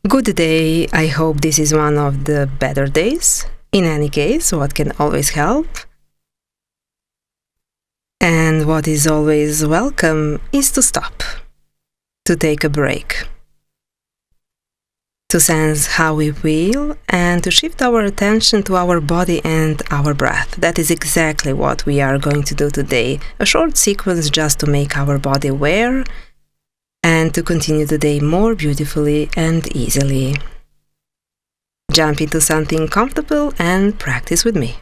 Good day. I hope this is one of the better days. In any case, what can always help and what is always welcome is to stop, to take a break, to sense how we feel and to shift our attention to our body and our breath. That is exactly what we are going to do today. A short sequence just to make our body aware and to continue the day more beautifully and easily. Jump into something comfortable and practice with me.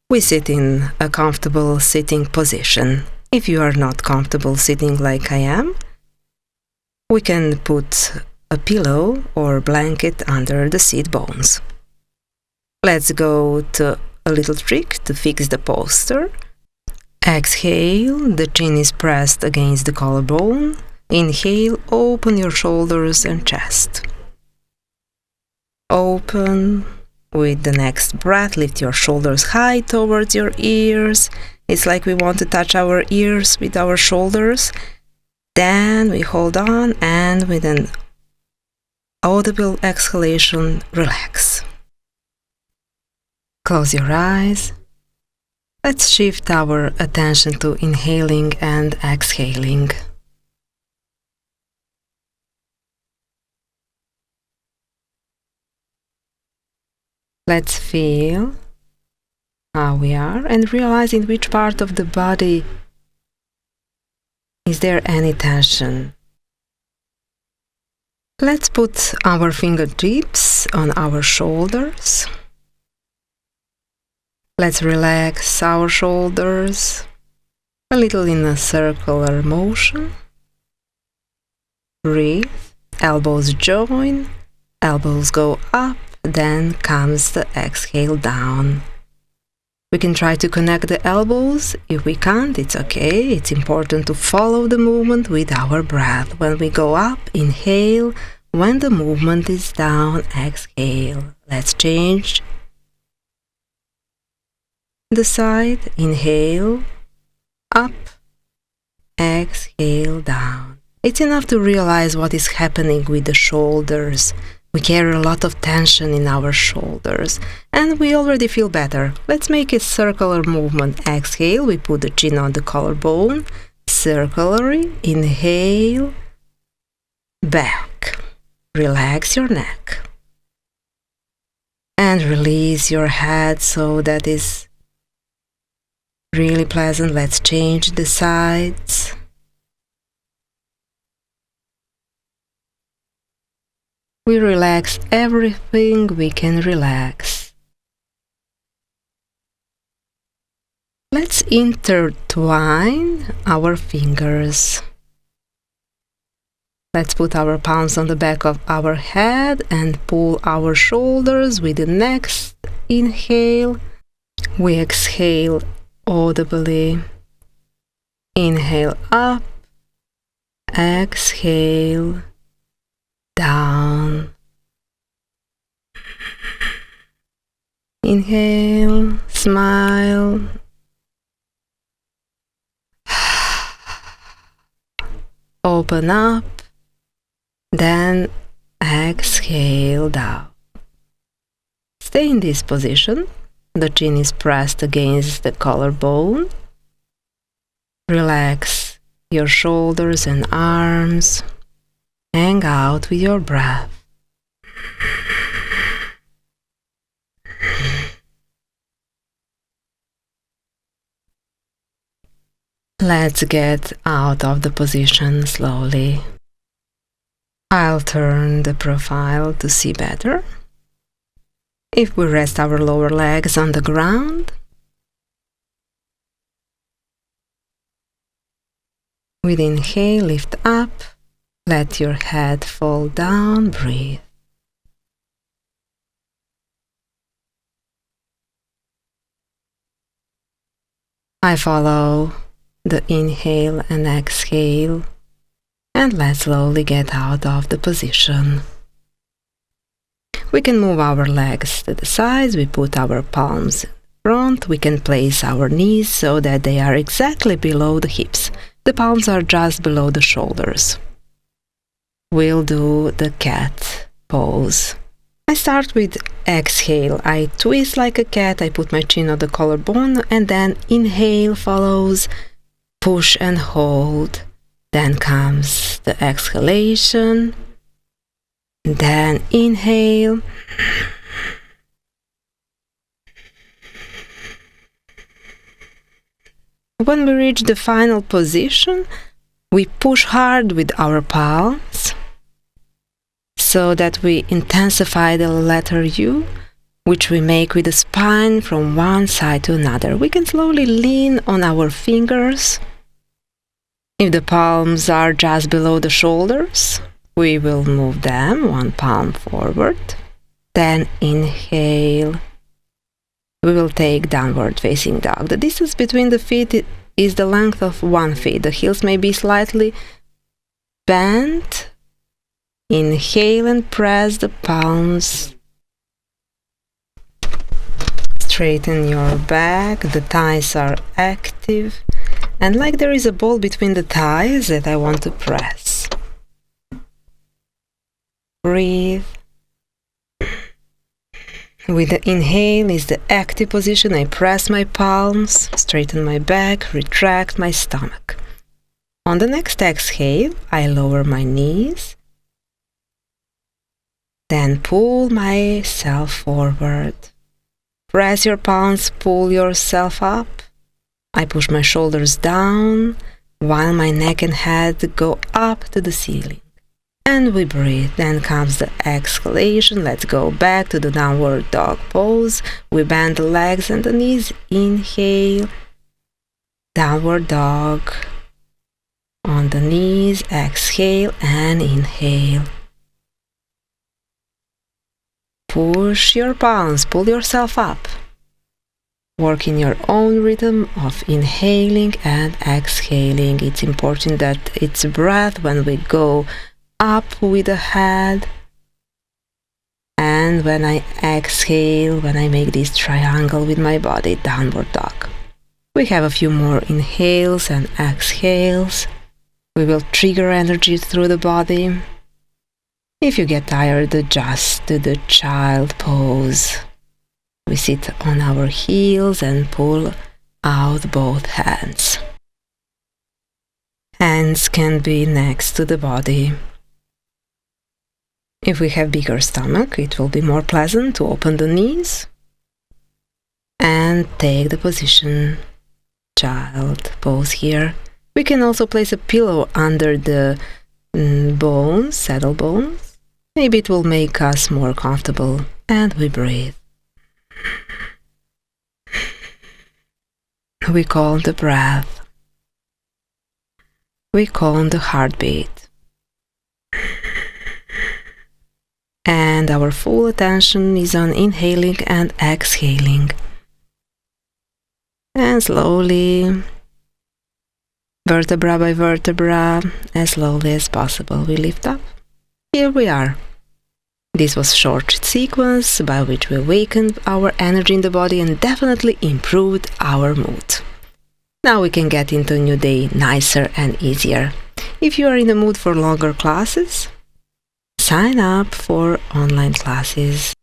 We sit in a comfortable sitting position. If you are not comfortable sitting like I am, we can put a pillow or blanket under the seat bones. Let's go to a little trick to fix the posture. Exhale, the chin is pressed against the collarbone. Inhale, open your shoulders and chest. Open. With the next breath, lift your shoulders high towards your ears. It's like we want to touch our ears with our shoulders. Then we hold on and with an audible exhalation, relax. Close your eyes. Let's shift our attention to inhaling and exhaling. Let's feel how we are and realize in which part of the body is there any tension. Let's put our fingertips on our shoulders. Let's relax our shoulders a little in a circular motion. Breathe, elbows join, elbows go up. Then comes the exhale down. We can try to connect the elbows. If we can't, it's okay. It's important to follow the movement with our breath. When we go up, inhale. When the movement is down, exhale. Let's change the side. Inhale, up, exhale, down. It's enough to realize what is happening with the shoulders. We carry a lot of tension in our shoulders and we already feel better. Let's make a circular movement. Exhale, we put the chin on the collarbone. Circularly, inhale, back. Relax your neck. And release your head so that is really pleasant. Let's change the sides. We relax everything we can relax. Let's intertwine our fingers. Let's put our palms on the back of our head and pull our shoulders with the next inhale. We exhale audibly. Inhale up, exhale down. Inhale, smile. Open up. Then exhale down. Stay in this position. The chin is pressed against the collarbone. Relax your shoulders and arms. Hang out with your breath. Let's get out of the position slowly. I'll turn the profile to see better. If we rest our lower legs on the ground, with inhale, lift up. Let your head fall down, breathe. I follow the inhale and exhale, and let's slowly get out of the position. We can move our legs to the sides, we put our palms in front, we can place our knees so that they are exactly below the hips. The palms are just below the shoulders. We'll do the cat pose. I start with exhale. I twist like a cat. I put my chin on the collarbone, and then inhale follows, push and hold. Then comes the exhalation. Then inhale. When we reach the final position, we push hard with our palms so that we intensify the letter U, which we make with the spine from one side to another. We can slowly lean on our fingers. If the palms are just below the shoulders, we will move them one palm forward. Then inhale. We will take downward facing dog. The distance between the feet is the length of one foot. The heels may be slightly bent. Inhale and press the palms. Straighten your back. The thighs are active. And like there is a ball between the thighs that I want to press. Breathe. With the inhale is the active position. I press my palms, straighten my back, retract my stomach. On the next exhale, I lower my knees. Then pull myself forward. Press your palms, pull yourself up. I push my shoulders down while my neck and head go up to the ceiling. And we breathe. Then comes the exhalation. Let's go back to the downward dog pose. We bend the legs and the knees. Inhale. Downward dog. On the knees. Exhale and inhale. Push your palms. Pull yourself up. Work in your own rhythm of inhaling and exhaling. It's important that it's breath when we go up with the head, and when I exhale, when I make this triangle with my body, downward dog. We have a few more inhales and exhales. We will trigger energy through the body. If you get tired, adjust to the child pose. We sit on our heels and pull out both hands. Hands can be next to the body. If we have bigger stomach, it will be more pleasant to open the knees and take the position child pose here. We can also place a pillow under the bones, saddle bones. Maybe it will make us more comfortable. And we breathe. We calm the breath. We calm the heartbeat. And our full attention is on inhaling and exhaling. And slowly, vertebra by vertebra, as slowly as possible, we lift up. Here we are. This was a short sequence by which we awakened our energy in the body and definitely improved our mood. Now we can get into a new day nicer and easier. If you are in the mood for longer classes, sign up for online classes.